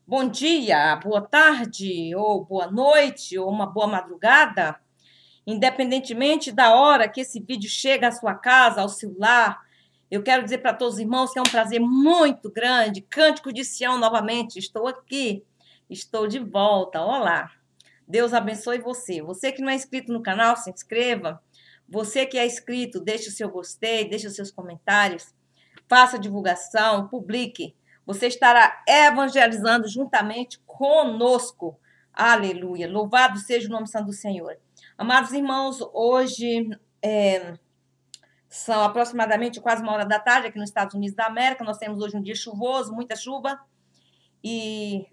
Bom dia, boa tarde, ou boa noite, ou uma boa madrugada, independentemente da hora que esse vídeo chega à sua casa, ao seu lar. Eu quero dizer para todos os irmãos que é um prazer muito grande. Cântico de Sião novamente, estou aqui, estou de volta. Olá, Deus abençoe você. Você que não é inscrito no canal, se inscreva. Você que é inscrito, deixe o seu gostei, deixe os seus comentários, faça divulgação, publique. Você estará evangelizando juntamente conosco. Aleluia. Louvado seja o nome santo do Senhor. Amados irmãos, hoje são aproximadamente quase 1 hora da tarde aqui nos Estados Unidos da América. Nós temos hoje um dia chuvoso, muita chuva. E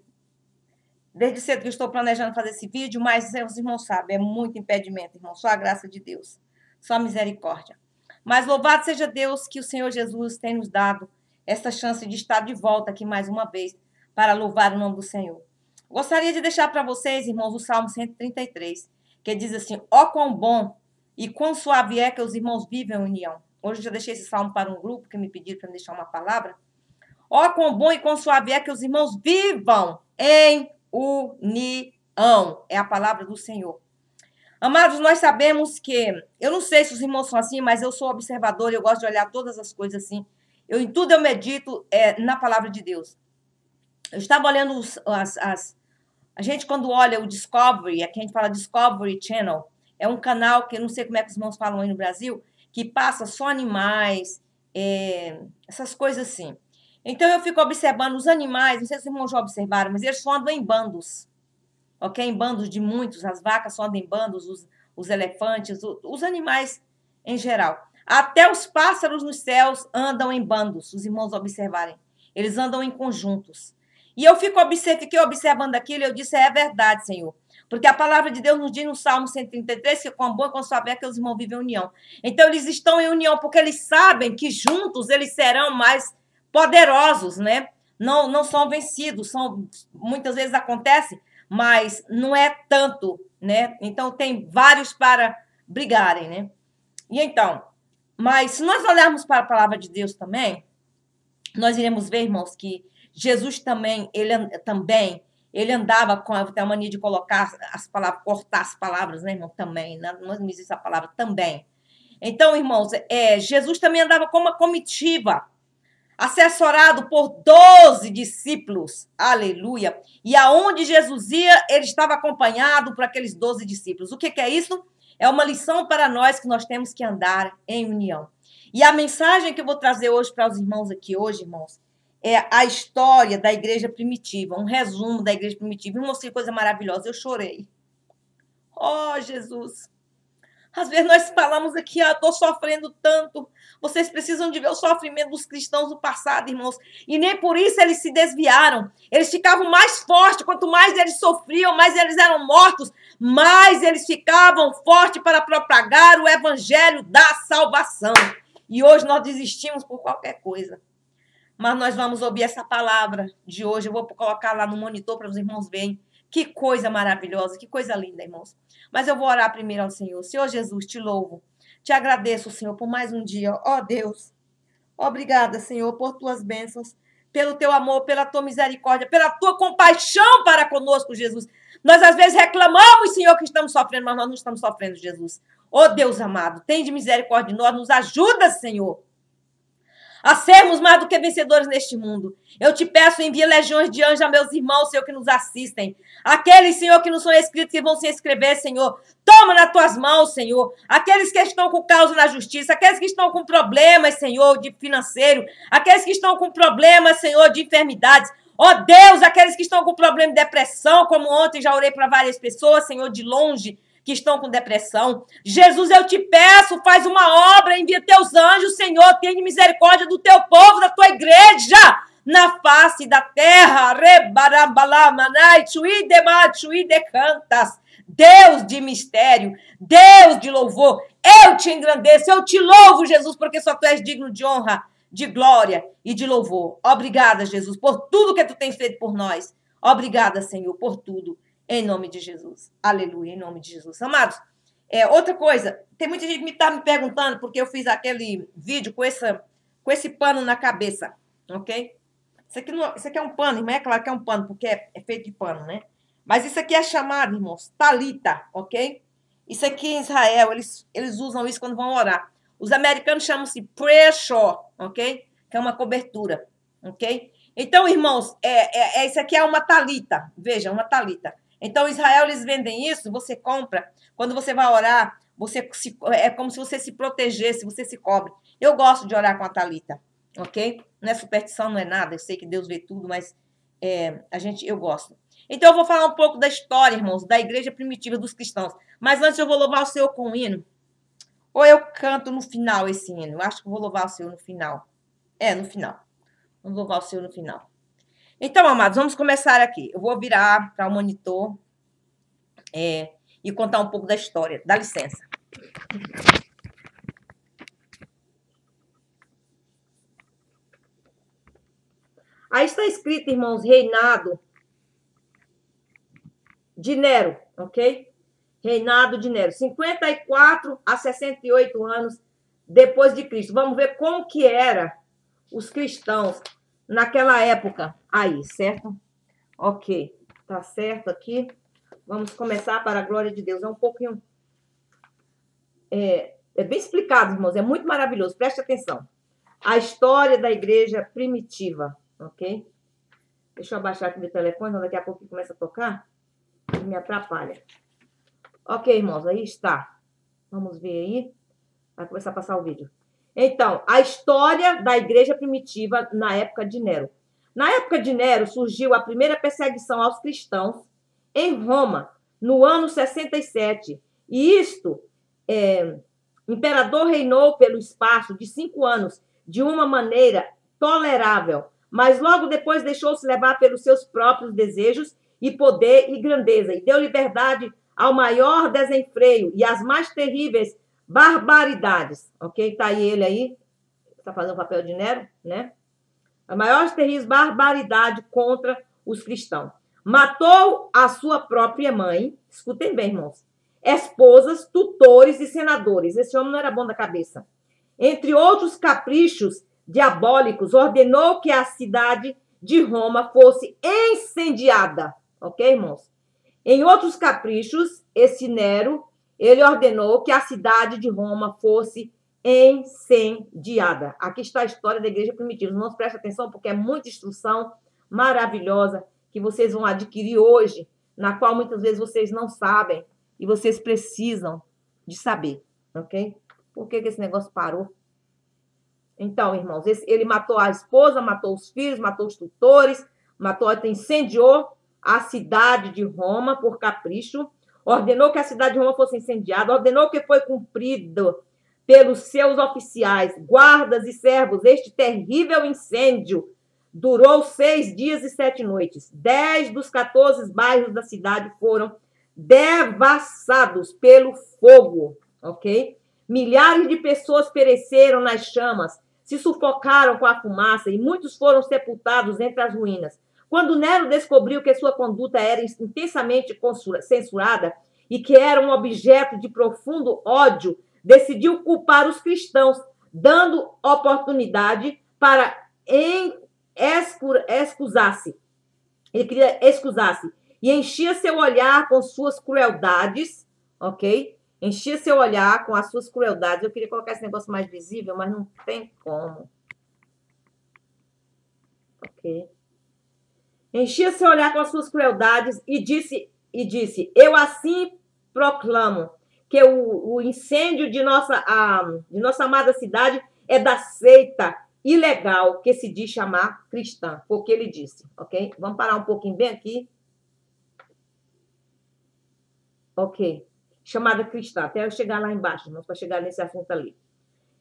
desde cedo que eu estou planejando fazer esse vídeo, mas os irmãos sabem, é muito impedimento, irmão. Só a graça de Deus. Só a misericórdia. Mas louvado seja Deus que o Senhor Jesus tem nos dado essa chance de estar de volta aqui mais uma vez para louvar o nome do Senhor. Gostaria de deixar para vocês, irmãos, o Salmo 133, que diz assim: ó quão bom e quão suave é que os irmãos vivem em união. Hoje eu já deixei esse salmo para um grupo que me pediram para deixar uma palavra. Ó quão bom e quão suave é que os irmãos vivam em união. É a palavra do Senhor. Amados, nós sabemos que, eu não sei se os irmãos são assim, mas eu sou observadora, eu gosto de olhar todas as coisas assim. Em tudo eu medito na palavra de Deus. Eu estava olhando a gente quando olha o Discovery, aqui a gente fala Discovery Channel, é um canal que eu não sei como é que os irmãos falam aí no Brasil, que passa só animais, essas coisas assim. Então eu fico observando os animais, não sei se os irmãos já observaram, mas eles só andam em bandos. Ok? Em bandos de muitos, as vacas só andam em bandos, os elefantes, os animais em geral. Até os pássaros nos céus andam em bandos, os irmãos observarem. Eles andam em conjuntos. E eu fiquei observando aquilo e eu disse, é verdade, Senhor. Porque a palavra de Deus nos diz no Salmo 133 que com boa e com suave é que os irmãos vivem em união. Então eles estão em união porque eles sabem que juntos eles serão mais poderosos, né? Não são vencidos, muitas vezes acontece, mas não é tanto, né? Então tem vários para brigarem, né? E então, mas se nós olharmos para a palavra de Deus também, nós iremos ver, irmãos, que Jesus também, ele andava com a mania de colocar as palavras, cortar as palavras, né, irmão? Também, não existe a palavra também. Então, irmãos, Jesus também andava com uma comitiva, assessorado por 12 discípulos, aleluia. E aonde Jesus ia, ele estava acompanhado por aqueles 12 discípulos. O que é isso? É uma lição para nós que nós temos que andar em união. E a mensagem que eu vou trazer hoje para os irmãos aqui hoje, irmãos, é a história da igreja primitiva, um resumo da igreja primitiva. Eu mostrei coisa maravilhosa, eu chorei. Oh, Jesus! Às vezes nós falamos aqui, estou sofrendo tanto. Vocês precisam de ver o sofrimento dos cristãos do passado, irmãos. E nem por isso eles se desviaram. Eles ficavam mais fortes. Quanto mais eles sofriam, mais eles eram mortos, mais eles ficavam fortes para propagar o evangelho da salvação. E hoje nós desistimos por qualquer coisa. Mas nós vamos ouvir essa palavra de hoje. Eu vou colocar lá no monitor para os irmãos verem. Que coisa maravilhosa, que coisa linda, irmãos. Mas eu vou orar primeiro ao Senhor. Senhor Jesus, te louvo. Te agradeço, Senhor, por mais um dia. Ó Deus, obrigada, Senhor, por tuas bênçãos, pelo teu amor, pela tua misericórdia, pela tua compaixão para conosco, Jesus. Nós, às vezes, reclamamos, Senhor, que estamos sofrendo, mas nós não estamos sofrendo, Jesus. Ó Deus amado, tem de misericórdia de nós, nos ajuda, Senhor, a sermos mais do que vencedores neste mundo. Eu te peço, envia legiões de anjos a meus irmãos, Senhor, que nos assistem. Aqueles, Senhor, que não são inscritos, que vão se inscrever, Senhor. Toma nas tuas mãos, Senhor. Aqueles que estão com causa na justiça, aqueles que estão com problemas, Senhor, de financeiro, aqueles que estão com problemas, Senhor, de enfermidades. Ó Deus, aqueles que estão com problema de depressão, como ontem já orei para várias pessoas, Senhor, de longe, que estão com depressão. Jesus, eu te peço, faz uma obra, envia teus anjos, Senhor, tenha misericórdia do teu povo, da tua igreja, na face da terra. Deus de mistério, Deus de louvor, eu te engrandeço, eu te louvo, Jesus, porque só tu és digno de honra, de glória e de louvor. Obrigada, Jesus, por tudo que tu tens feito por nós. Obrigada, Senhor, por tudo. Em nome de Jesus. Aleluia, em nome de Jesus. Amados, outra coisa, tem muita gente que está me perguntando, porque eu fiz aquele vídeo com esse pano na cabeça, ok? Isso aqui, não, isso aqui é um pano, irmão. É claro que é um pano, porque é feito de pano, né? Mas isso aqui é chamado, irmãos, talita, ok? Isso aqui em Israel, eles usam isso quando vão orar. Os americanos chamam-se prayer shawl, ok? Que é uma cobertura, ok? Então, irmãos, isso aqui é uma talita. Veja, uma talita. Então, em Israel, eles vendem isso, você compra. Quando você vai orar, é como se você se protegesse, você se cobre. Eu gosto de orar com a talita, ok? Não é superstição, não é nada. Eu sei que Deus vê tudo, mas eu gosto. Então, eu vou falar um pouco da história, irmãos, da igreja primitiva dos cristãos. Mas antes eu vou louvar o Senhor com um hino. Ou eu canto no final esse hino. Eu acho que eu vou louvar o Senhor no final. No final. Vamos louvar o Senhor no final. Então, amados, vamos começar aqui. Eu vou virar para o monitor e contar um pouco da história. Dá licença. Aí está escrito, irmãos, reinado de Nero, ok? Reinado de Nero, 54 a 68 anos depois de Cristo. Vamos ver como que era os cristãos naquela época aí, certo? Ok, tá certo aqui. Vamos começar para a glória de Deus. É um pouquinho... É bem explicado, irmãos. É muito maravilhoso. Preste atenção. A história da igreja primitiva, ok? Deixa eu abaixar aqui meu telefone, então daqui a pouco começa a tocar e me atrapalha. Ok, irmãos, aí está. Vamos ver aí. Vai começar a passar o vídeo. Então, a história da igreja primitiva na época de Nero. Na época de Nero, surgiu a primeira perseguição aos cristãos em Roma, no ano 67. E isto, o imperador reinou pelo espaço de 5 anos, de uma maneira tolerável, mas logo depois deixou-se levar pelos seus próprios desejos e poder e grandeza, e deu liberdade ao maior desenfreio e às mais terríveis barbaridades, ok? Tá aí ele aí, está fazendo o papel de Nero, né? A maior terrível barbaridade contra os cristãos. Matou a sua própria mãe, escutem bem, irmãos, esposas, tutores e senadores. Esse homem não era bom da cabeça. Entre outros caprichos diabólicos, ordenou que a cidade de Roma fosse incendiada, ok, irmãos? Em outros caprichos, esse Nero, ele ordenou que a cidade de Roma fosse incendiada. Aqui está a história da igreja primitiva. Irmãos, prestem atenção, porque é muita instrução maravilhosa que vocês vão adquirir hoje, na qual muitas vezes vocês não sabem e vocês precisam de saber, ok? Por que esse negócio parou? Então, irmãos, ele matou a esposa, matou os filhos, matou os tutores, incendiou a cidade de Roma por capricho, ordenou que a cidade de Roma fosse incendiada, ordenou que foi cumprido pelos seus oficiais, guardas e servos. Este terrível incêndio durou 6 dias e 7 noites. 10 dos 14 bairros da cidade foram devassados pelo fogo, ok? Milhares de pessoas pereceram nas chamas, se sufocaram com a fumaça e muitos foram sepultados entre as ruínas. Quando Nero descobriu que sua conduta era intensamente censurada e que era um objeto de profundo ódio, decidiu culpar os cristãos, dando oportunidade para excusar-se. Ele queria excusar-se e enchia seu olhar com suas crueldades, ok? Enchia seu olhar com as suas crueldades. Eu queria colocar esse negócio mais visível, mas não tem como. Ok. Enchia seu olhar com as suas crueldades e disse, eu assim proclamo que o incêndio de nossa amada cidade é da seita ilegal que se diz chamar cristã. Foi o que ele disse, ok? Vamos parar um pouquinho bem aqui. Ok. Chamada cristã, até eu chegar lá embaixo, para chegar nesse assunto ali.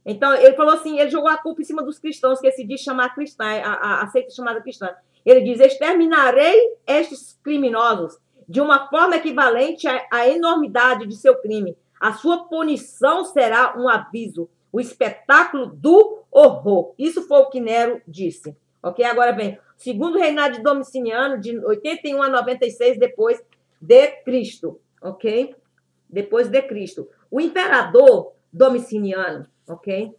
Então, ele falou assim, ele jogou a culpa em cima dos cristãos, que se diz chamar cristã, a seita chamada cristã. Ele diz, exterminarei estes criminosos de uma forma equivalente à enormidade de seu crime. A sua punição será um aviso, o espetáculo do horror. Isso foi o que Nero disse. Ok? Agora vem, segundo reinado de Domiciano, de 81 a 96 depois de Cristo. Ok? Depois de Cristo. O imperador Domiciano, ok?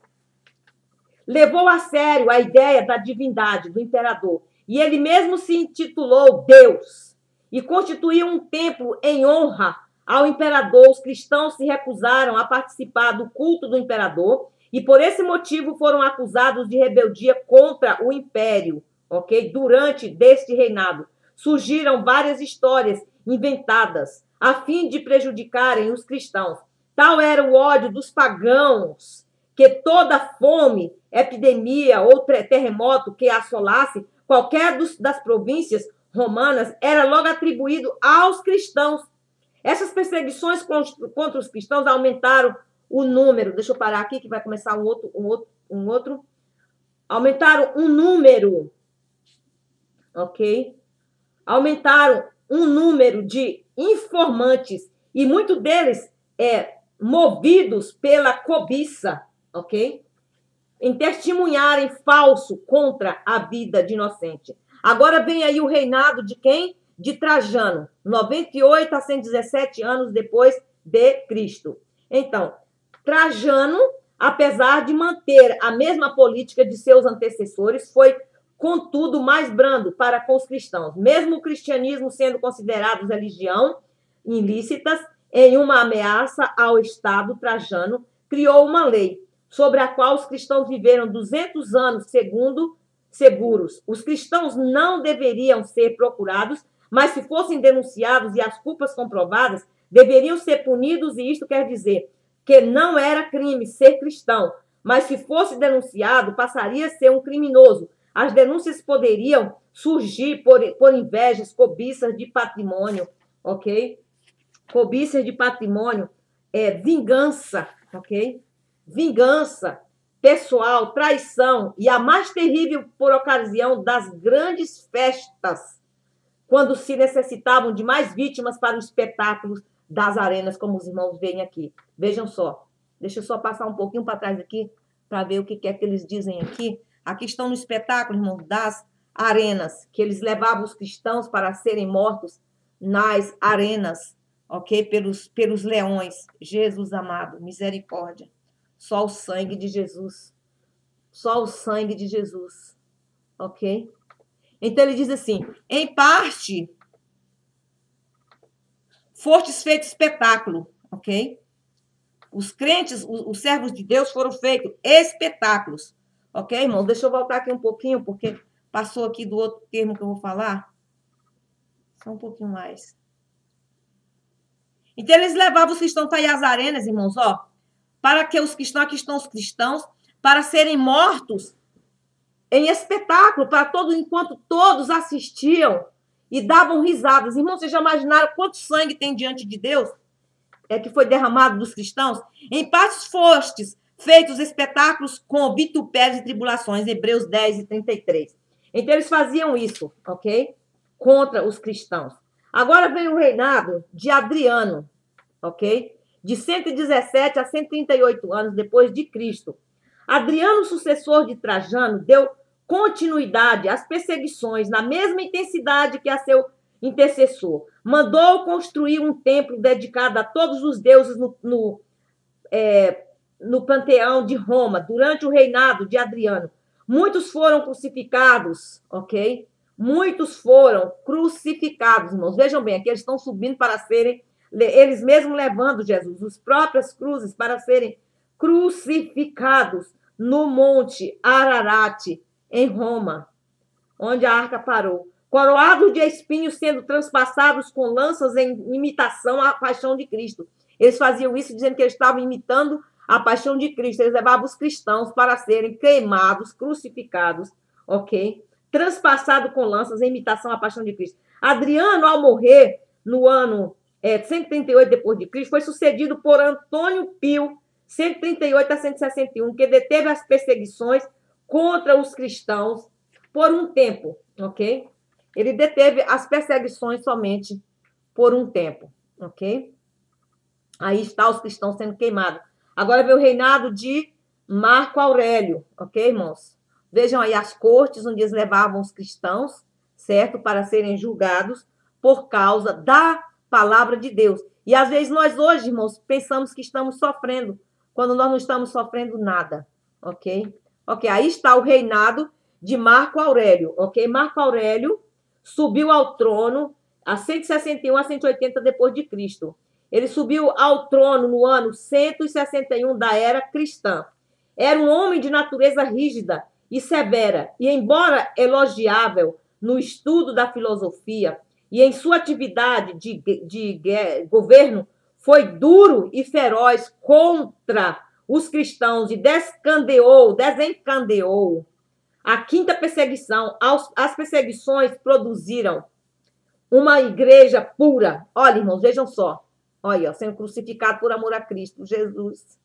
Levou a sério a ideia da divindade do imperador E ele mesmo se intitulou Deus e constituiu um templo em honra ao imperador. Os cristãos se recusaram a participar do culto do imperador e por esse motivo foram acusados de rebeldia contra o império, ok? Durante deste reinado surgiram várias histórias inventadas a fim de prejudicarem os cristãos. Tal era o ódio dos pagãos que toda fome, epidemia ou terremoto que assolasse qualquer das províncias romanas era logo atribuído aos cristãos. Essas perseguições contra os cristãos aumentaram o número. Deixa eu parar aqui que vai começar um outro. Aumentaram um número, ok? Aumentaram um número de informantes e muitos deles movidos pela cobiça, ok? Em testemunharem falso contra a vida de inocente. Agora vem aí o reinado de quem? De Trajano, 98 a 117 anos depois de Cristo. Então, Trajano, apesar de manter a mesma política de seus antecessores, foi, contudo, mais brando para com os cristãos. Mesmo o cristianismo sendo considerado religião ilícitas, em uma ameaça ao Estado, Trajano criou uma lei sobre a qual os cristãos viveram 200 anos seguros. Os cristãos não deveriam ser procurados, mas se fossem denunciados e as culpas comprovadas, deveriam ser punidos, e isto quer dizer que não era crime ser cristão, mas se fosse denunciado, passaria a ser um criminoso. As denúncias poderiam surgir por invejas, cobiças de patrimônio, ok? Cobiças de patrimônio, vingança, ok? Vingança pessoal, traição e a mais terrível por ocasião das grandes festas, quando se necessitavam de mais vítimas para os espetáculos das arenas, como os irmãos veem aqui. Vejam só. Deixa eu só passar um pouquinho para trás aqui para ver o que é que eles dizem aqui. Aqui estão no espetáculo, irmão, das arenas, que eles levavam os cristãos para serem mortos nas arenas, ok? Pelos leões. Jesus amado, misericórdia. Só o sangue de Jesus. Só o sangue de Jesus. Ok? Então ele diz assim: em parte, fostes feito espetáculo. Ok? Os crentes, os servos de Deus foram feitos espetáculos. Ok, irmão? Deixa eu voltar aqui um pouquinho, porque passou aqui do outro termo que eu vou falar. Só um pouquinho mais. Então eles levavam os cristãos para as arenas, irmãos, ó. Para que os cristãos, aqui estão os cristãos, para serem mortos em espetáculo, para enquanto todos assistiam e davam risadas. Irmãos, vocês já imaginaram quanto sangue tem diante de Deus? Que foi derramado dos cristãos? Em partes fostes feitos espetáculos com vitupérios e tribulações, Hebreus 10 e 33. Então eles faziam isso, ok? Contra os cristãos. Agora vem o reinado de Adriano, ok? De 117 a 138 anos depois de Cristo. Adriano, sucessor de Trajano, deu continuidade às perseguições na mesma intensidade que a seu intercessor. Mandou construir um templo dedicado a todos os deuses no panteão de Roma, durante o reinado de Adriano. Muitos foram crucificados, ok? Muitos foram crucificados, irmãos. Vejam bem, aqui eles estão subindo para serem, eles mesmos levando Jesus, as próprias cruzes, para serem crucificados no Monte Ararat, em Roma, onde a arca parou. Coroados de espinhos sendo transpassados com lanças em imitação à paixão de Cristo. Eles faziam isso dizendo que eles estavam imitando a paixão de Cristo. Eles levavam os cristãos para serem queimados, crucificados, ok? Transpassados com lanças em imitação à paixão de Cristo. Adriano, ao morrer no ano 138 depois de Cristo, foi sucedido por Antônio Pio, 138 a 161, que deteve as perseguições contra os cristãos por um tempo, ok? Ele deteve as perseguições somente por um tempo, ok? Aí está os cristãos sendo queimados. Agora vem o reinado de Marco Aurélio, ok, irmãos? Vejam aí as cortes onde eles levavam os cristãos, certo? Para serem julgados por causa da palavra de Deus. E às vezes nós hoje, irmãos, pensamos que estamos sofrendo, quando nós não estamos sofrendo nada, ok? Ok, aí está o reinado de Marco Aurélio, ok? Marco Aurélio subiu ao trono a 161 a 180 depois de Cristo. Ele subiu ao trono no ano 161 da era cristã. Era um homem de natureza rígida e severa, e embora elogiável no estudo da filosofia e em sua atividade de governo, foi duro e feroz contra os cristãos e desencadeou a quinta perseguição. As perseguições produziram uma igreja pura. Olha, irmãos, vejam só. Olha, sendo crucificado por amor a Cristo, Jesus.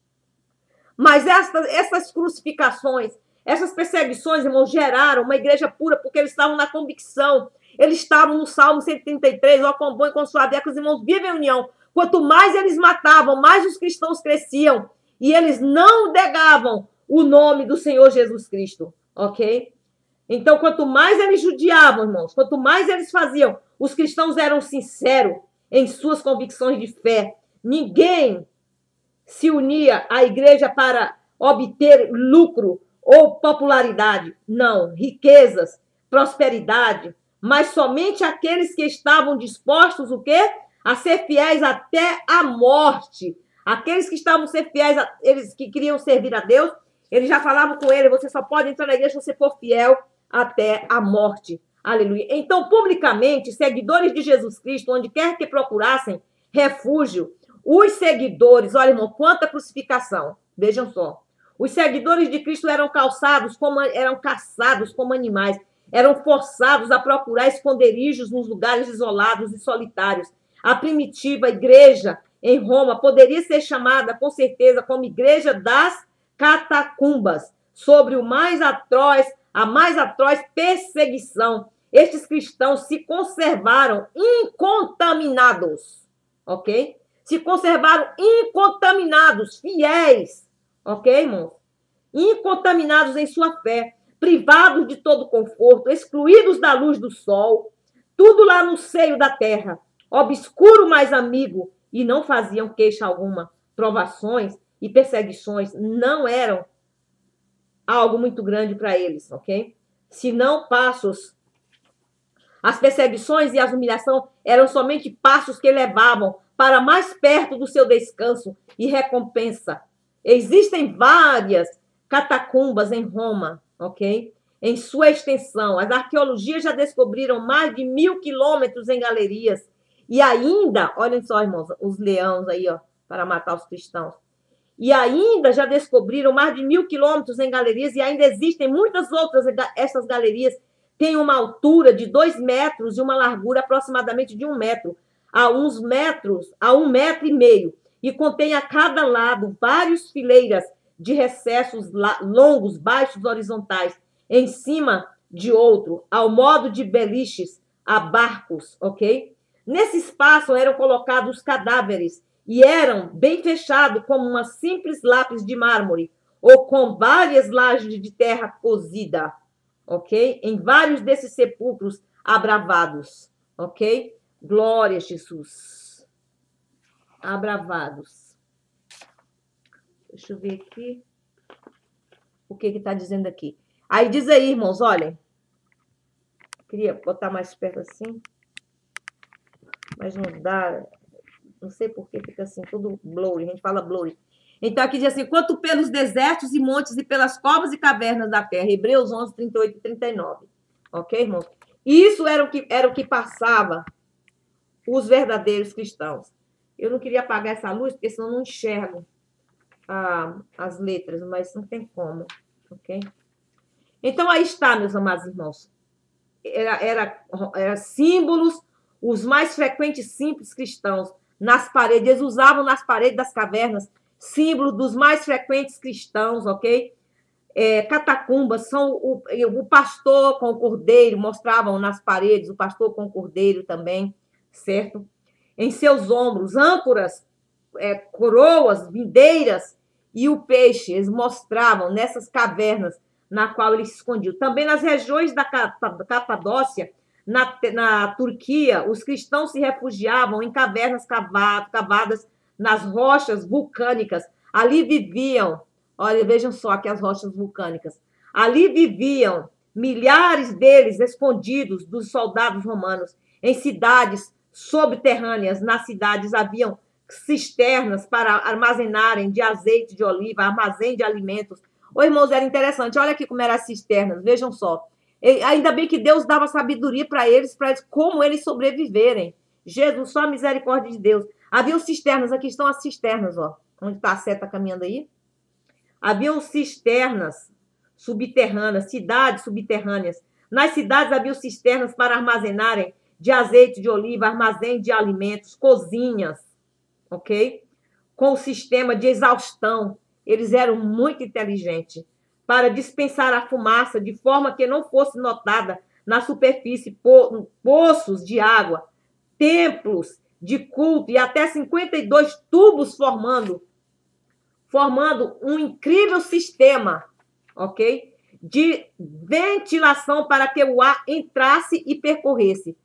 Mas essas crucificações, essas perseguições, irmãos, geraram uma igreja pura, porque eles estavam na convicção. Eles estavam no Salmo 133, ó, com bom e com suave é que os irmãos vivem em união. Quanto mais eles matavam, mais os cristãos cresciam. E eles não negavam o nome do Senhor Jesus Cristo, ok? Então, quanto mais eles judiavam, irmãos, quanto mais eles faziam, os cristãos eram sinceros em suas convicções de fé. Ninguém se unia à igreja para obter lucro ou popularidade. Não, riquezas, prosperidade, mas somente aqueles que estavam dispostos, o quê? A ser fiéis até a morte. Aqueles que estavam ser fiéis, eles que queriam servir a Deus, eles já falavam com ele, você só pode entrar na igreja se você for fiel até a morte. Aleluia. Então, publicamente, seguidores de Jesus Cristo, onde quer que procurassem refúgio, os seguidores, olha, irmão, quanta crucificação. Vejam só. Os seguidores de Cristo eram caçados como animais, eram forçados a procurar esconderijos nos lugares isolados e solitários. A primitiva igreja em Roma poderia ser chamada, com certeza, como igreja das catacumbas, sobre a mais atroz perseguição. Estes cristãos se conservaram incontaminados, ok? Se conservaram incontaminados, fiéis, ok, irmãos? Incontaminados em sua fé, privados de todo conforto, excluídos da luz do sol, tudo lá no seio da terra, obscuro mais amigo, e não faziam queixa alguma. Provações e perseguições não eram algo muito grande para eles, ok? Senão passos. As perseguições e as humilhações eram somente passos que levavam para mais perto do seu descanso e recompensa. Existem várias catacumbas em Roma, ok? Em sua extensão. As arqueologias já descobriram mais de 1.000 quilômetros em galerias. E ainda, olhem só, irmãos, os leões aí, ó, para matar os cristãos. E ainda já descobriram mais de 1.000 quilômetros em galerias e ainda existem muitas outras. Essas galerias têm uma altura de 2 metros e uma largura aproximadamente de 1 metro, a 1 metro e meio. E contém a cada lado várias fileiras de recessos longos, baixos, horizontais, em cima de outro, ao modo de beliches a barcos, ok? Nesse espaço eram colocados os cadáveres e eram bem fechados como uma simples lápis de mármore ou com várias lajes de terra cozida, ok? Em vários desses sepulcros abravados, ok? Glória a Jesus. Abravados. Deixa eu ver aqui. O que está dizendo aqui? Aí diz aí, irmãos, olhem. Queria botar mais perto assim. Mas não dá, não sei por que fica assim, tudo blurry, a gente fala blurry. Então, aqui diz assim, quanto pelos desertos e montes e pelas covas e cavernas da terra, Hebreus 11, 38 e 39. Ok, irmãos? Isso era o que passava os verdadeiros cristãos. Eu não queria apagar essa luz, porque senão eu não enxergo as letras, mas não tem como, ok? Então, aí está, meus amados irmãos. Era símbolos, os mais frequentes simples cristãos, nas paredes, eles usavam nas paredes das cavernas símbolos dos mais frequentes cristãos, ok? Catacumbas são o pastor com o cordeiro, mostravam nas paredes o pastor com o cordeiro também, certo? Em seus ombros, âncoras, coroas, videiras e o peixe, eles mostravam nessas cavernas na qual eles se escondiam. Também nas regiões da Capadócia, na Turquia, os cristãos se refugiavam em cavernas cavadas nas rochas vulcânicas. Ali viviam, olha, vejam só aqui as rochas vulcânicas. Ali viviam milhares deles escondidos dos soldados romanos em cidades subterrâneas. Nas cidades haviam cisternas para armazenarem de azeite de oliva, armazém de alimentos. Ô, irmãos, era interessante. Olha aqui como eram as cisternas, vejam só. Ainda bem que Deus dava sabedoria para eles como eles sobreviverem. Jesus, só a misericórdia de Deus. Haviam cisternas, aqui estão as cisternas, ó. Onde está a seta caminhando aí? Haviam cisternas subterrâneas, cidades subterrâneas. Nas cidades haviam cisternas para armazenarem de azeite de oliva, armazém de alimentos, cozinhas, ok? Com o sistema de exaustão. Eles eram muito inteligentes para dispensar a fumaça de forma que não fosse notada na superfície poços de água, templos de culto e até 52 tubos formando um incrível sistema, ok? De ventilação para que o ar entrasse e percorresse.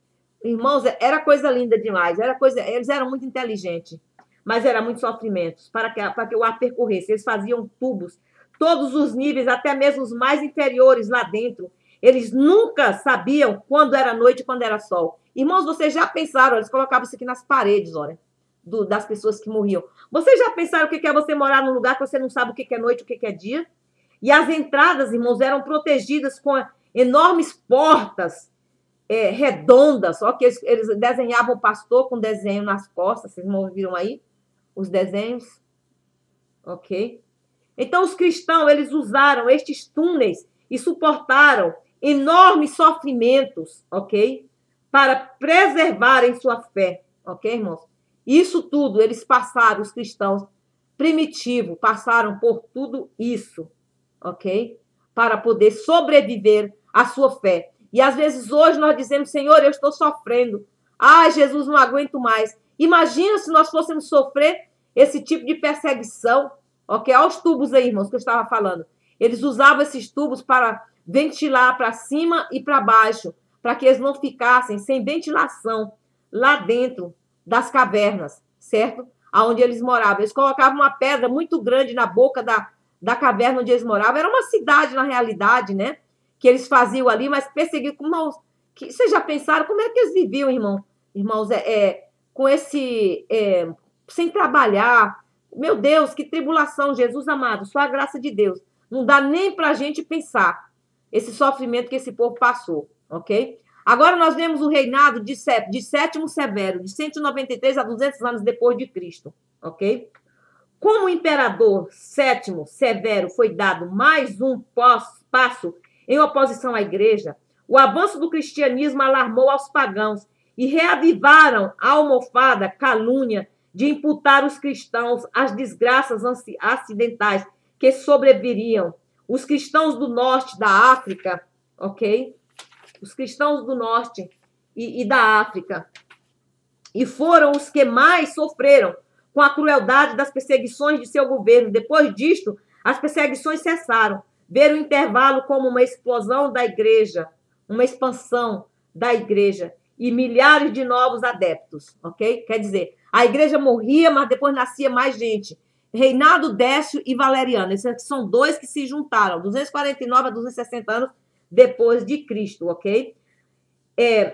Irmãos, era coisa linda demais. Eles eram muito inteligentes, mas era muito sofrimento para que o ar percorresse. Eles faziam tubos, todos os níveis, até mesmo os mais inferiores lá dentro. Eles nunca sabiam quando era noite e quando era sol. Irmãos, vocês já pensaram, eles colocavam isso aqui nas paredes, olha, das pessoas que morriam. Vocês já pensaram o que é você morar num lugar que você não sabe o que é noite, o que é dia? E as entradas, irmãos, eram protegidas com enormes portas redondas, só que eles desenhavam o pastor com desenho nas costas, vocês não viram aí? Os desenhos, ok? Então, os cristãos, eles usaram estes túneis e suportaram enormes sofrimentos, ok? Para preservarem sua fé, ok, irmãos? Isso tudo, eles passaram, os cristãos primitivos, passaram por tudo isso, ok? Para poder sobreviver à sua fé. E às vezes hoje nós dizemos, Senhor, eu estou sofrendo. Ai, Jesus, não aguento mais. Imagina se nós fôssemos sofrer esse tipo de perseguição, ok? Olha os tubos aí, irmãos, que eu estava falando. Eles usavam esses tubos para ventilar para cima e para baixo, para que eles não ficassem sem ventilação lá dentro das cavernas, certo? Aonde eles moravam. Eles colocavam uma pedra muito grande na boca da caverna onde eles moravam. Era uma cidade, na realidade, né? Que eles faziam ali, mas perseguiam. Vocês já pensaram como é que eles viviam, irmãos? Com esse... sem trabalhar. Meu Deus, que tribulação, Jesus amado. Só a graça de Deus. Não dá nem para a gente pensar esse sofrimento que esse povo passou, ok? Agora nós vemos o reinado de Sétimo Severo, de 193 a 200 anos depois de Cristo, ok? Como o imperador Sétimo Severo foi dado mais um passo em oposição à igreja, o avanço do cristianismo alarmou aos pagãos e reavivaram a almofada calúnia de imputar os cristãos às desgraças acidentais que sobreviriam. Os cristãos do norte da África, ok? Os cristãos do norte e da África. E foram os que mais sofreram com a crueldade das perseguições de seu governo. Depois disto, as perseguições cessaram. Ver o intervalo como uma explosão da igreja, uma expansão da igreja e milhares de novos adeptos, ok? Quer dizer, a igreja morria, mas depois nascia mais gente. Reinado Décio e Valeriano, esses aqui são dois que se juntaram, 249 a 260 anos depois de Cristo, ok?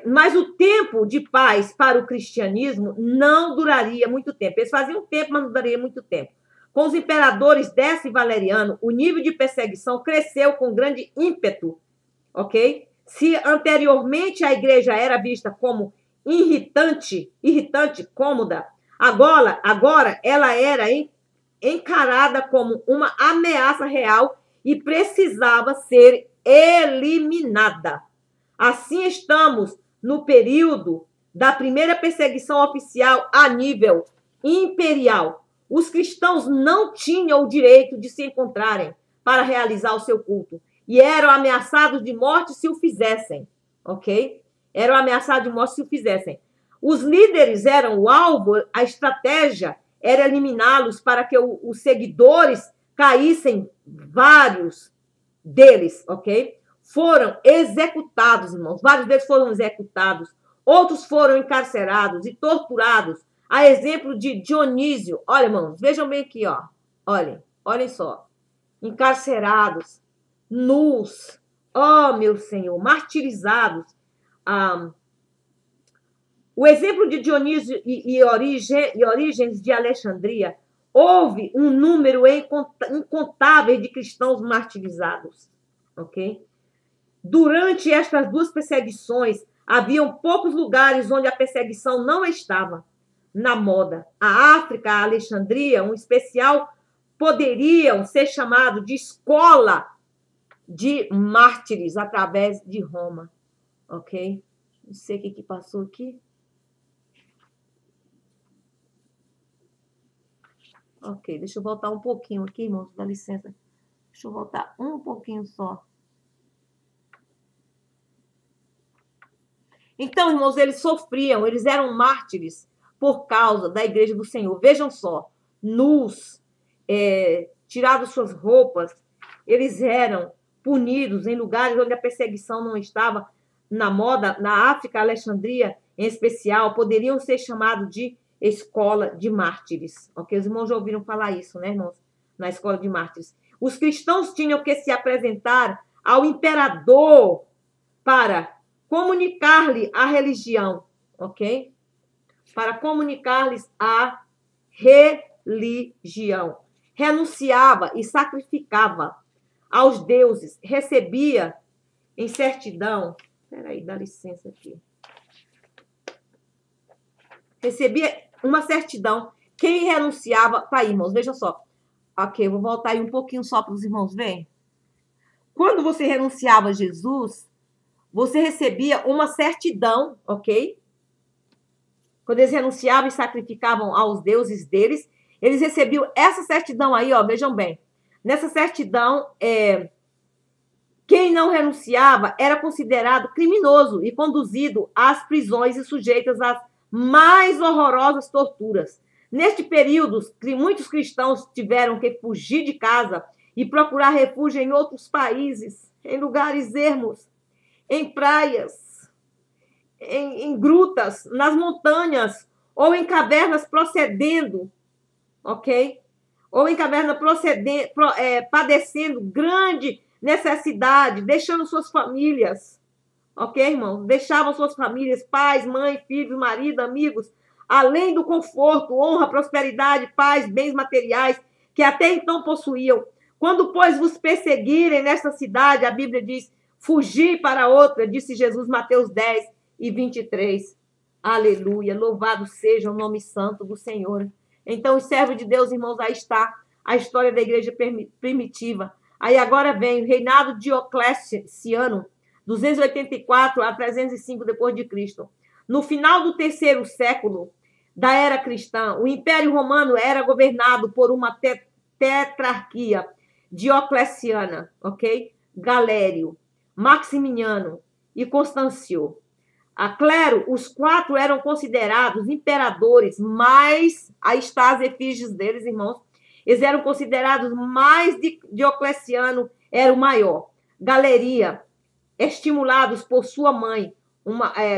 Mas o tempo de paz para o cristianismo não duraria muito tempo. Eles faziam tempo, mas não duraria muito tempo. Com os imperadores Décio e Valeriano, o nível de perseguição cresceu com grande ímpeto, ok? Se anteriormente a igreja era vista como irritante, cômoda, agora ela era encarada como uma ameaça real e precisava ser eliminada. Assim estamos no período da primeira perseguição oficial a nível imperial. Os cristãos não tinham o direito de se encontrarem para realizar o seu culto e eram ameaçados de morte se o fizessem, ok? Eram ameaçados de morte se o fizessem. Os líderes eram o alvo, a estratégia era eliminá-los para que os seguidores caíssem, vários deles, ok? Foram executados, irmãos. Vários deles foram executados. Outros foram encarcerados e torturados. A exemplo de Dionísio. Olha, irmãos, vejam bem aqui, ó. Olhem só. Encarcerados, nus, ó meu Senhor, martirizados. O exemplo de Dionísio e Orígenes de Alexandria, houve um número incontável de cristãos martirizados, ok? Durante estas duas perseguições, haviam poucos lugares onde a perseguição não estava na moda. A África, a Alexandria, um especial, poderiam ser chamados de escola de mártires através de Roma, ok? Não sei o que passou aqui. Ok, deixa eu voltar um pouquinho aqui, irmãos, dá licença. Deixa eu voltar um pouquinho só. Então, irmãos, eles sofriam, eles eram mártires por causa da igreja do Senhor. Vejam só, nus, tirados suas roupas, eles eram punidos em lugares onde a perseguição não estava na moda. Na África, Alexandria, em especial, poderiam ser chamados de escola de mártires. Ok? Os irmãos já ouviram falar isso, né, irmãos? Na escola de mártires. Os cristãos tinham que se apresentar ao imperador para comunicar-lhe a religião, ok? Para comunicar-lhes a religião. Renunciava e sacrificava aos deuses, recebia em certidão. Peraí, dá licença aqui. Recebia uma certidão. Quem renunciava. Tá aí, irmãos, vejam só. Ok, eu vou voltar aí um pouquinho só para os irmãos verem. Quando você renunciava a Jesus, você recebia uma certidão, ok? Quando eles renunciavam e sacrificavam aos deuses deles, eles recebiam essa certidão aí, ó, vejam bem. Nessa certidão, quem não renunciava era considerado criminoso e conduzido às prisões e sujeitas às mais horrorosas torturas. Neste período, muitos cristãos tiveram que fugir de casa e procurar refúgio em outros países, em lugares ermos, em praias, em grutas, nas montanhas, ou em cavernas procedendo, ok? Ou em caverna padecendo grande necessidade, deixando suas famílias, ok, irmãos? Deixavam suas famílias, pais, mãe, filhos, marido, amigos, além do conforto, honra, prosperidade, paz, bens materiais, que até então possuíam. Quando, pois, vos perseguirem nesta cidade, a Bíblia diz, fugi para outra, disse Jesus, Mateus 10 e 23. Aleluia, louvado seja o nome santo do Senhor. Então, os servos de Deus, irmãos, aí está a história da igreja primitiva. Aí agora vem o reinado Diocleciano, 284 a 305 depois de Cristo. No final do terceiro século da era cristã, o Império Romano era governado por uma tetrarquia diocleciana, ok? Galério, Maximiano e Constâncio. A clero, os quatro eram considerados imperadores, mas aí está as efígies deles, irmãos. Eles eram considerados mais Diocleciano, era o maior. Galeria, estimulados por sua mãe,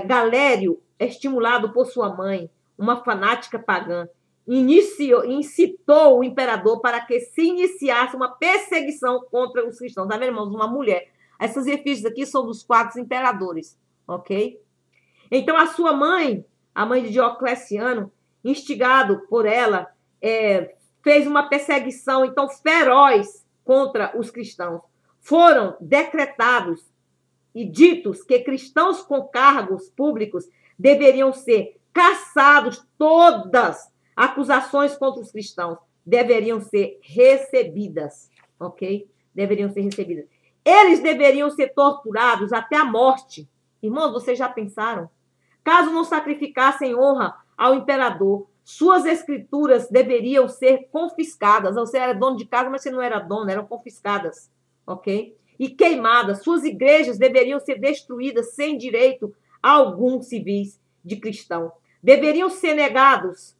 Galério, estimulado por sua mãe, uma fanática pagã, incitou o imperador para que se iniciasse uma perseguição contra os cristãos. Tá vendo, irmãos? Uma mulher. Essas efígies aqui são dos quatro imperadores, ok? Então, a sua mãe, a mãe de Diocleciano, instigado por ela, fez uma perseguição, então, feroz contra os cristãos. Foram decretados e ditos que cristãos com cargos públicos deveriam ser cassados, todas acusações contra os cristãos deveriam ser recebidas, ok? Deveriam ser recebidas. Eles deveriam ser torturados até a morte. Irmãos, vocês já pensaram? Caso não sacrificassem honra ao imperador, suas escrituras deveriam ser confiscadas. Você era dono de casa, mas você não era dono, eram confiscadas, ok? E queimadas. Suas igrejas deveriam ser destruídas sem direito algum civis de cristão. Deveriam ser negados.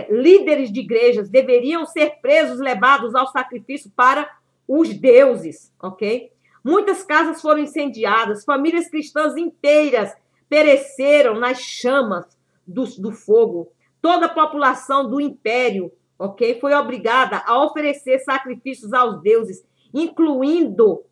Líderes de igrejas deveriam ser presos, levados ao sacrifício para os deuses, ok? Muitas casas foram incendiadas, famílias cristãs inteiras pereceram nas chamas do fogo. Toda a população do império, ok, foi obrigada a oferecer sacrifícios aos deuses, incluindo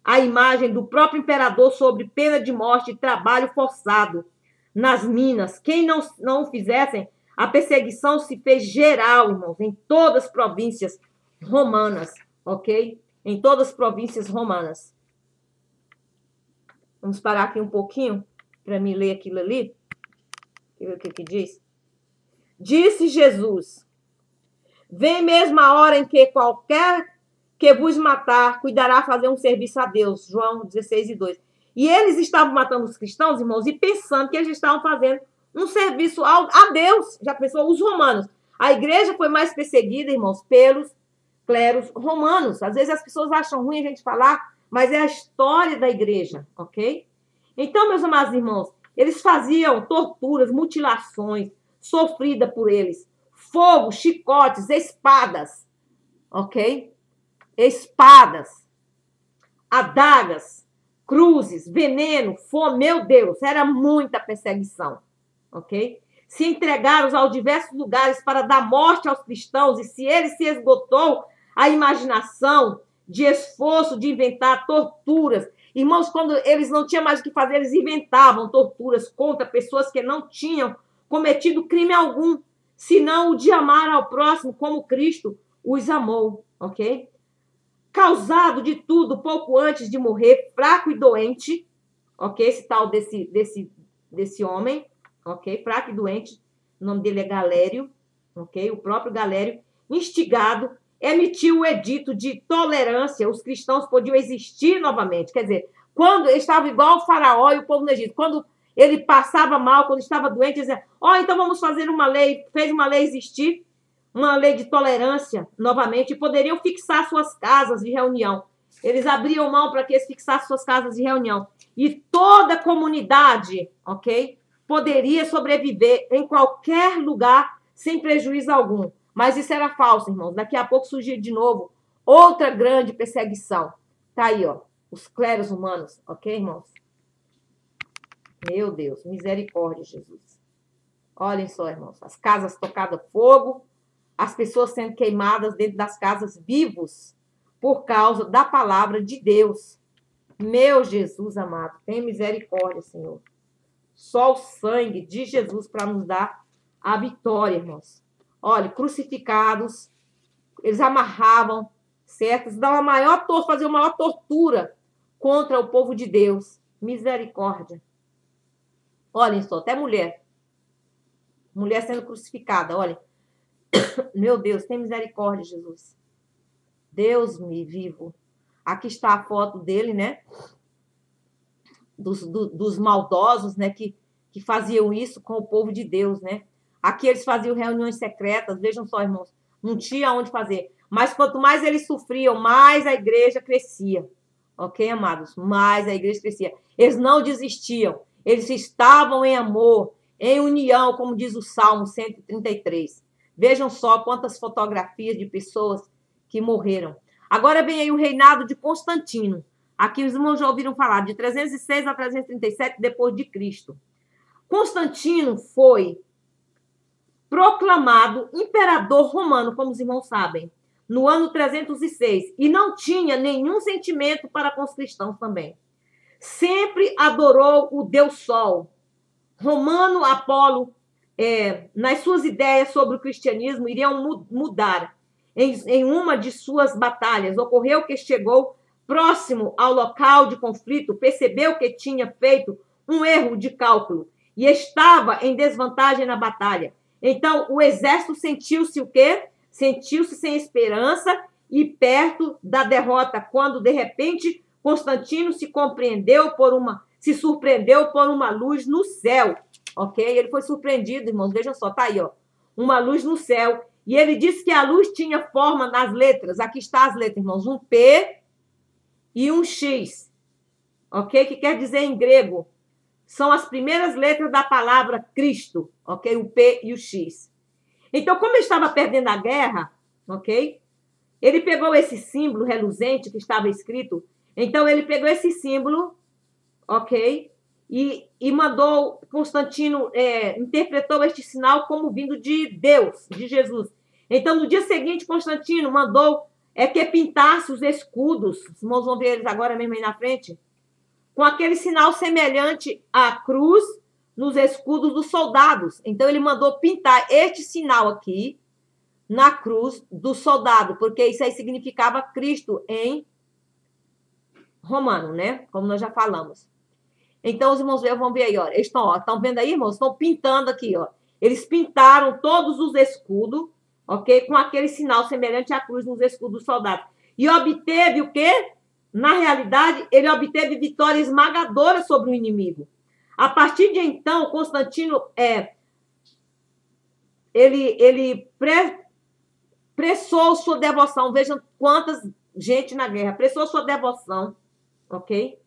a imagem do próprio imperador sob pena de morte e trabalho forçado nas minas. Quem não fizessem, a perseguição se fez geral, irmãos, em todas as províncias romanas, ok? Em todas as províncias romanas. Vamos parar aqui um pouquinho para me ler aquilo ali. Deixa eu ver o que diz. Disse Jesus: vem mesmo a hora em que qualquer que vos matar cuidará fazer um serviço a Deus. João 16:2. E eles estavam matando os cristãos, irmãos, e pensando que eles estavam fazendo um serviço a Deus. Já pensou? Os romanos. A igreja foi mais perseguida, irmãos, pelos clérigos romanos. Às vezes as pessoas acham ruim a gente falar, mas é a história da igreja, ok? Então, meus amados irmãos, eles faziam torturas, mutilações, sofrida por eles. Fogo, chicotes, espadas, ok? Espadas, adagas, cruzes, veneno, fome, meu Deus, era muita perseguição, ok? Se entregaram aos diversos lugares para dar morte aos cristãos, e se ele se esgotou a imaginação de esforço de inventar torturas. Irmãos, quando eles não tinham mais o que fazer, eles inventavam torturas contra pessoas que não tinham cometido crime algum, senão o de amar ao próximo como Cristo os amou, ok? Causado de tudo pouco antes de morrer, fraco e doente, ok? Esse tal desse homem, ok? Fraco e doente, o nome dele é Galério, ok? O próprio Galério, instigado, emitiu o edito de tolerância, os cristãos podiam existir novamente. Quer dizer, quando ele estava igual o faraó e o povo no Egito, quando ele passava mal, quando estava doente, ele dizia, então vamos fazer uma lei, fez uma lei existir, uma lei de tolerância novamente, e poderiam fixar suas casas de reunião. Eles abriam mão para que eles fixassem suas casas de reunião. E toda a comunidade, ok, poderia sobreviver em qualquer lugar sem prejuízo algum. Mas isso era falso, irmãos. Daqui a pouco surgiu de novo outra grande perseguição. Tá aí, ó, os clérigos humanos, ok, irmãos? Meu Deus, misericórdia, Jesus. Olhem só, irmãos, as casas tocadas fogo, as pessoas sendo queimadas dentro das casas vivos por causa da palavra de Deus. Meu Jesus amado, tem misericórdia, Senhor. Só o sangue de Jesus para nos dar a vitória, irmãos. Olha, crucificados, eles amarravam, certo? Eles davam faziam a maior tortura contra o povo de Deus. Misericórdia. Olhem só, até mulher. Mulher sendo crucificada, olha. Meu Deus, tem misericórdia, Jesus. Deus me vivo. Aqui está a foto dele, né? Dos maldosos, né? Que faziam isso com o povo de Deus, né? Aqui eles faziam reuniões secretas. Vejam só, irmãos. Não tinha onde fazer. Mas quanto mais eles sofriam, mais a igreja crescia. Ok, amados? Mais a igreja crescia. Eles não desistiam. Eles estavam em amor, em união, como diz o Salmo 133. Vejam só quantas fotografias de pessoas que morreram. Agora vem aí o reinado de Constantino. Aqui os irmãos já ouviram falar de 306 a 337 depois de Cristo. Constantino foi proclamado imperador romano, como os irmãos sabem, no ano 306, e não tinha nenhum sentimento para com os cristãos também. Sempre adorou o Deus Sol. Romano Apolo, nas suas ideias sobre o cristianismo, iriam mudar em uma de suas batalhas. Ocorreu que chegou próximo ao local de conflito, percebeu que tinha feito um erro de cálculo e estava em desvantagem na batalha. Então, o exército sentiu-se o quê? Sentiu-se sem esperança e perto da derrota, quando, de repente, Constantino se surpreendeu por uma luz no céu, ok? Ele foi surpreendido, irmãos, vejam só, tá aí, ó, uma luz no céu, e ele disse que a luz tinha forma nas letras, aqui está as letras, irmãos, um P e um X, ok? Que quer dizer em grego, são as primeiras letras da palavra Cristo, ok? O P e o X. Então, como ele estava perdendo a guerra, ok? Ele pegou esse símbolo reluzente que estava escrito. Então, ele pegou esse símbolo, ok? E mandou, Constantino interpretou este sinal como vindo de Deus, de Jesus. Então, no dia seguinte, Constantino mandou é que pintasse os escudos, os irmãos vão ver eles agora mesmo aí na frente, com aquele sinal semelhante à cruz nos escudos dos soldados. Então, ele mandou pintar este sinal aqui na cruz do soldado, porque isso aí significava Cristo em romano, né? Como nós já falamos. Então, os irmãos vão ver aí, ó. Eles estão vendo aí, irmãos? Estão pintando aqui, ó. Eles pintaram todos os escudos, ok? Com aquele sinal semelhante à cruz nos escudos dos soldados. E obteve o quê? Na realidade, ele obteve vitória esmagadora sobre o inimigo. A partir de então, Constantino pressou sua devoção. Vejam quantas gente na guerra. Pressou sua devoção, ok?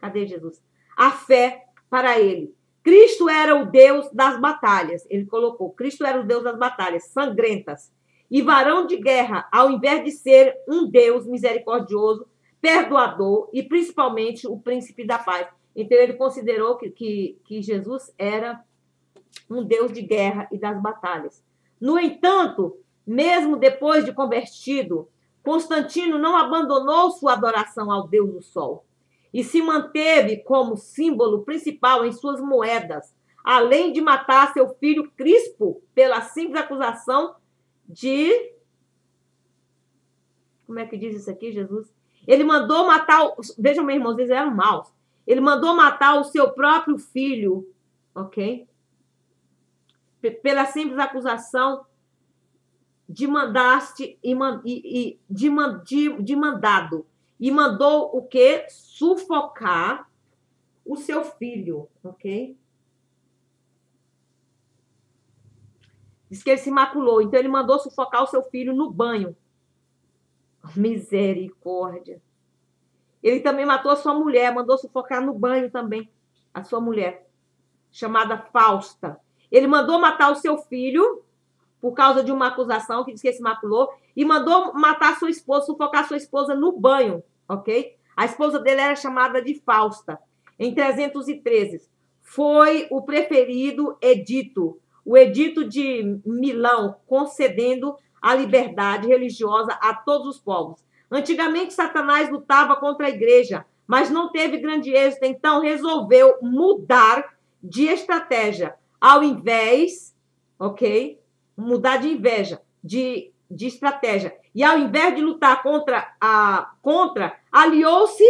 Cadê Jesus? A fé para ele. Cristo era o Deus das batalhas. Ele colocou, Cristo era o Deus das batalhas sangrentas. E varão de guerra, ao invés de ser um Deus misericordioso, perdoador e principalmente o príncipe da paz. Então ele considerou que Jesus era um Deus de guerra e das batalhas. No entanto, mesmo depois de convertido, Constantino não abandonou sua adoração ao Deus do Sol e se manteve como símbolo principal em suas moedas, além de matar seu filho Crispo pela simples acusação de... Como é que diz isso aqui, Jesus? Ele mandou matar... Vejam, meus irmãos, eles eram maus. Ele mandou matar o seu próprio filho, ok? Pela simples acusação de mandaste de mandado. E mandou o quê? Sufocar o seu filho, ok? Diz que ele se maculou. Então, ele mandou sufocar o seu filho no banho. Misericórdia. Ele também matou a sua mulher, mandou sufocar no banho também, a sua mulher, chamada Fausta. Ele mandou matar o seu filho, por causa de uma acusação, que diz que ele se maculou, e mandou matar a sua esposa, sufocar a sua esposa no banho, ok? A esposa dele era chamada de Fausta. Em 313, foi o preferido edito, o edito de Milão, concedendo a liberdade religiosa a todos os povos. Antigamente, Satanás lutava contra a igreja, mas não teve grande êxito, então resolveu mudar de estratégia. Ao invés, ok? Mudar de inveja, de estratégia. E ao invés de lutar contra, aliou-se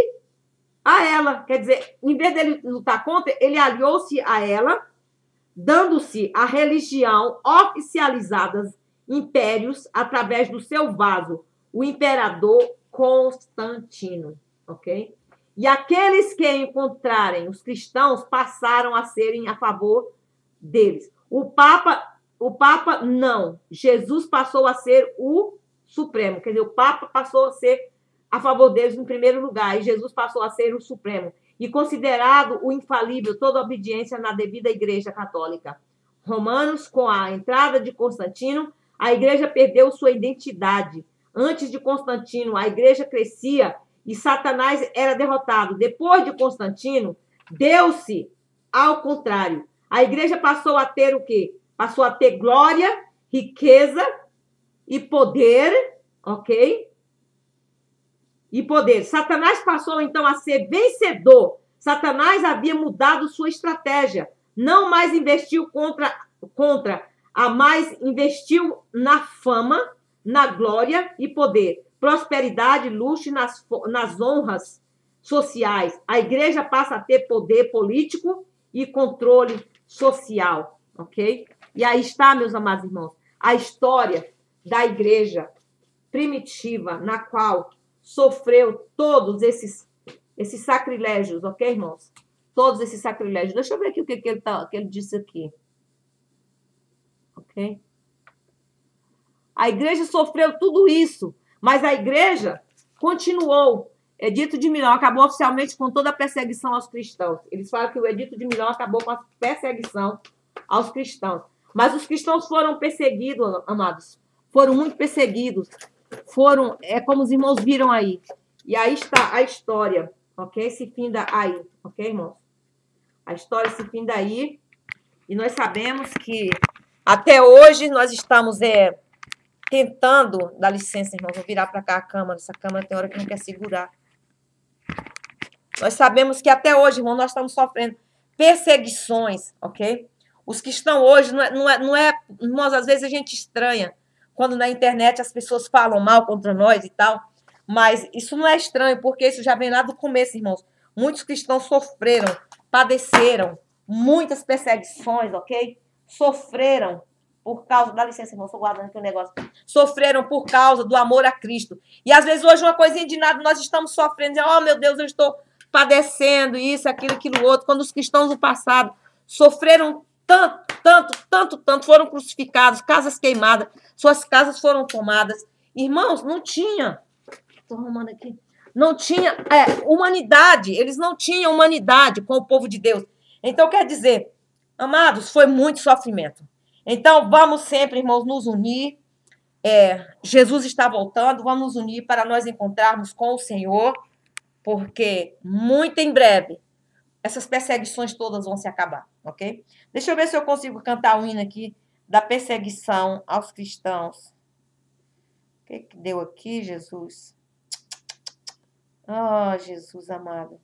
a ela. Quer dizer, em vez dele lutar contra, ele aliou-se a ela, dando-se a religião oficializada impérios através do seu vaso, o imperador Constantino, ok? E aqueles que encontrarem os cristãos passaram a serem a favor deles. O Papa não. Jesus passou a ser o Supremo. Quer dizer, o Papa passou a ser a favor deles em primeiro lugar e Jesus passou a ser o Supremo. E considerado o infalível, toda obediência na devida Igreja Católica. Romanos, com a entrada de Constantino, a igreja perdeu sua identidade. Antes de Constantino, a igreja crescia e Satanás era derrotado. Depois de Constantino, deu-se ao contrário. A igreja passou a ter o quê? Passou a ter glória, riqueza e poder, ok? E poder. Satanás passou, então, a ser vencedor. Satanás havia mudado sua estratégia. Não mais investiu mais investiu na fama, na glória e poder, prosperidade, luxo e nas honras sociais. A igreja passa a ter poder político e controle social, ok? E aí está, meus amados irmãos, a história da igreja primitiva, na qual sofreu todos esses sacrilégios, ok, irmãos? Todos esses sacrilégios. Deixa eu ver aqui o que ele disse aqui. Ok? A igreja sofreu tudo isso, mas a igreja continuou. Edito de Milão acabou oficialmente com toda a perseguição aos cristãos. Eles falam que o Edito de Milão acabou com a perseguição aos cristãos. Mas os cristãos foram perseguidos, amados. Foram muito perseguidos. Foram, como os irmãos viram aí. E aí está a história, ok? Se finda aí, ok, irmãos? A história se finda aí. E nós sabemos que até hoje nós estamos tentando, dá licença, irmãos, vou virar para cá a câmera. Essa câmera tem hora que não quer segurar. Nós sabemos que até hoje, irmão, nós estamos sofrendo perseguições, ok? Os que estão hoje, irmãos, às vezes a gente estranha quando na internet as pessoas falam mal contra nós e tal, mas isso não é estranho, porque isso já vem lá do começo, irmãos. Muitos cristãos sofreram, padeceram muitas perseguições, ok? Sofreram por causa... Dá licença, irmão, estou guardando aqui um negócio. Sofreram por causa do amor a Cristo. E às vezes hoje uma coisinha de nada nós estamos sofrendo, dizendo, oh meu Deus, eu estou padecendo isso, aquilo, outro. Quando os cristãos do passado sofreram tanto, foram crucificados, casas queimadas, suas casas foram tomadas. Irmãos, não tinha... Estou arrumando aqui. Não tinha humanidade. Eles não tinham humanidade com o povo de Deus. Então, quer dizer, amados, foi muito sofrimento. Então, vamos sempre, irmãos, nos unir. Jesus está voltando, vamos nos unir para nós encontrarmos com o Senhor, porque muito em breve essas perseguições todas vão se acabar, ok? Deixa eu ver se eu consigo cantar o hino aqui da perseguição aos cristãos. O que deu aqui, Jesus? Oh, Jesus amado.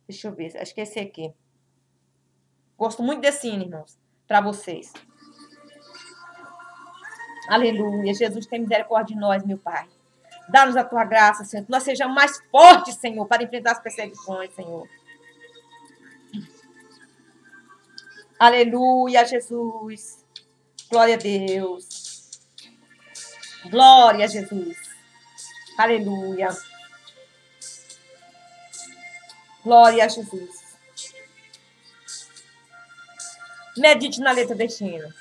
Deixa eu ver, acho que é esse aqui. Gosto muito desse hino, irmãos, para vocês. Aleluia, Jesus tem misericórdia de nós, meu Pai. Dá-nos a tua graça, Senhor, que nós sejamos mais fortes, Senhor, para enfrentar as perseguições, Senhor. Aleluia, Jesus. Glória a Deus. Glória a Jesus. Aleluia. Glória a Jesus. Medite na letra deste hino.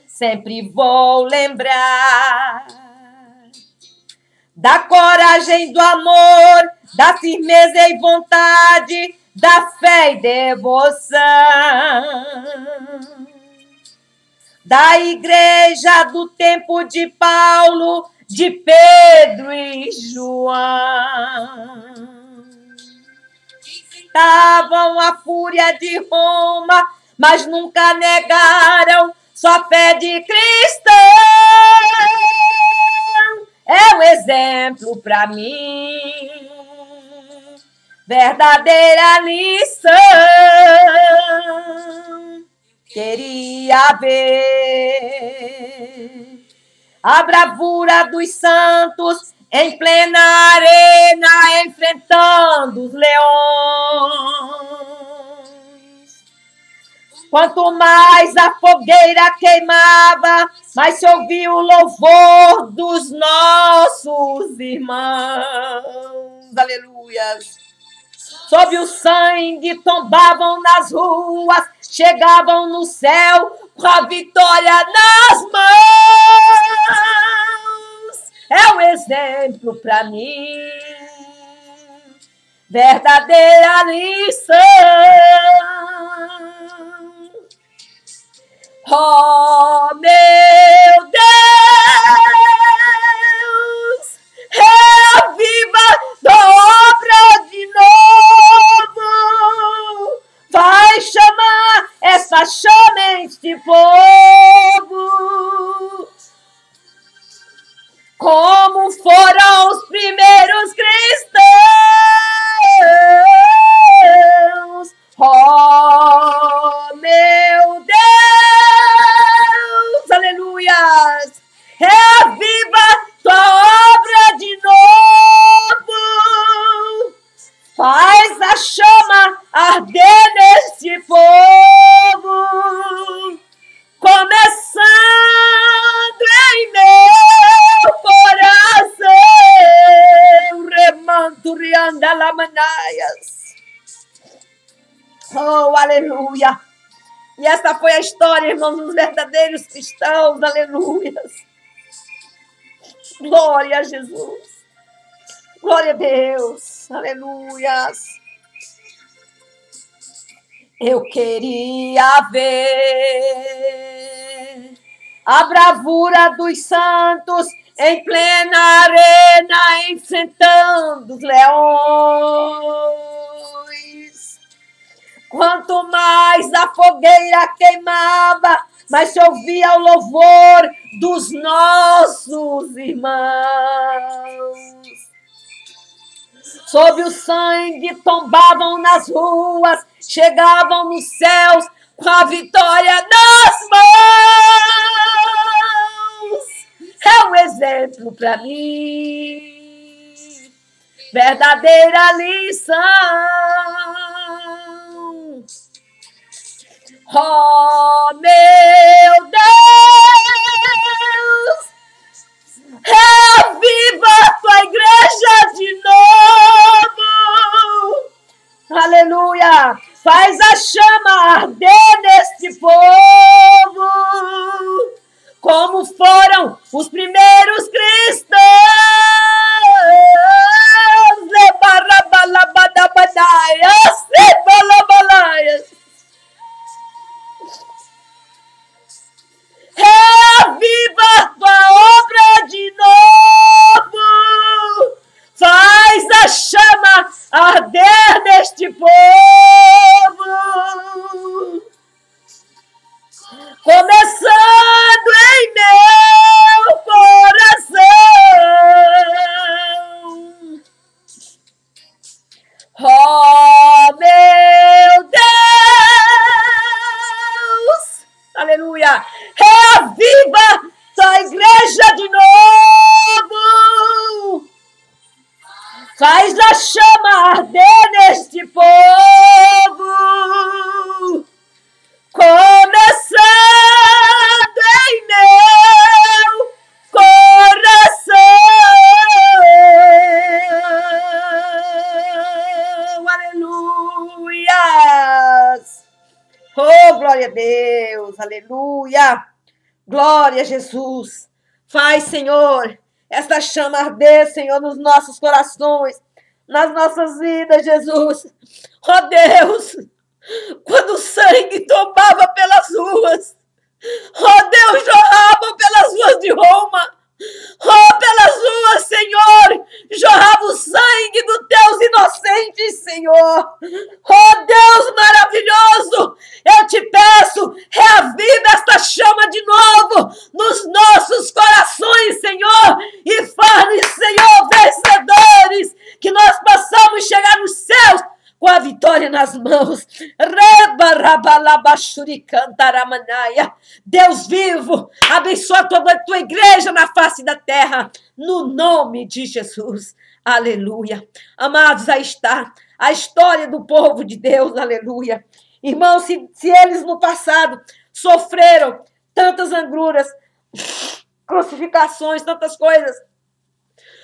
Sempre vou lembrar da coragem, do amor, da firmeza e vontade, da fé e devoção, da igreja do tempo de Paulo, de Pedro e João. Estavam a fúria de Roma, mas nunca negaram sua fé de cristão. É um exemplo para mim, verdadeira lição. Queria ver a bravura dos santos em plena arena, enfrentando os leões. Quanto mais a fogueira queimava, mais se ouvia o louvor dos nossos irmãos. Aleluias. Sob o sangue tombavam nas ruas, chegavam no céu com a vitória nas mãos. É um exemplo para mim, verdadeira lição. Oh, meu Deus, reaviva tua obra de novo. Vai chamar essa chama, este povo, como foram os primeiros cristãos. Oh, meu Deus, aleluias, reaviva tua obra de novo, faz a chama arder neste povo, começando em meu coração, remanto rianda lamanaias. Oh, aleluia! E essa foi a história, irmãos, dos verdadeiros cristãos, aleluias. Glória a Jesus. Glória a Deus, aleluias. Eu queria ver a bravura dos santos em plena arena, enfrentando os leões. Quanto mais a fogueira queimava, mais se ouvia o louvor dos nossos irmãos. Sob o sangue tombavam nas ruas, chegavam nos céus com a vitória nas mãos. É um exemplo para mim, verdadeira lição. Oh, meu Deus, reaviva a tua igreja de novo. Aleluia! Faz a chama arder neste povo, como foram os primeiros cristãos. Reaviva a tua obra de novo. Faz a chama arder neste povo. Começando em meu coração. Oh, meu Deus! Aleluia! Reaviva tua igreja de novo! Faz a chama arder neste povo! Começando em meu coração! Aleluia! Oh, glória a Deus! Aleluia! Glória a Jesus! Faz, Senhor, essa chama arder, Senhor, nos nossos corações, nas nossas vidas, Jesus. Oh, Deus, quando o sangue tomava pelas ruas, oh, Deus, jorrava pelas ruas de Roma, oh, pelas ruas, Senhor, jorrava o sangue dos teus inocentes, Senhor. Oh, Deus maravilhoso, eu te peço, reaviva esta chama de novo nos nossos corações, Senhor, e faz-nos, Senhor, vencedores, que nós possamos chegar nos céus com a vitória nas mãos. Deus vivo, abençoa toda a tua igreja na face da terra, no nome de Jesus. Aleluia. Amados, aí está a história do povo de Deus. Aleluia. Irmãos, se eles no passado sofreram tantas angruras, crucificações, tantas coisas,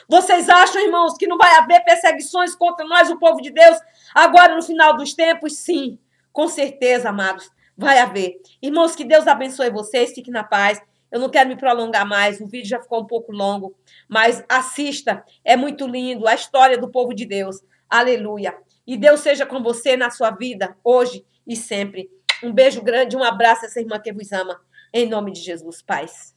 vocês acham, irmãos, que não vai haver perseguições contra nós, o povo de Deus, agora no final dos tempos? Sim, com certeza, amados, vai haver. Irmãos, que Deus abençoe vocês, fiquem na paz. Eu não quero me prolongar mais, o vídeo já ficou um pouco longo, mas assista, é muito lindo, a história do povo de Deus. Aleluia. E Deus seja com você na sua vida, hoje e sempre. Um beijo grande, um abraço a essa irmã que vos ama. Em nome de Jesus, paz.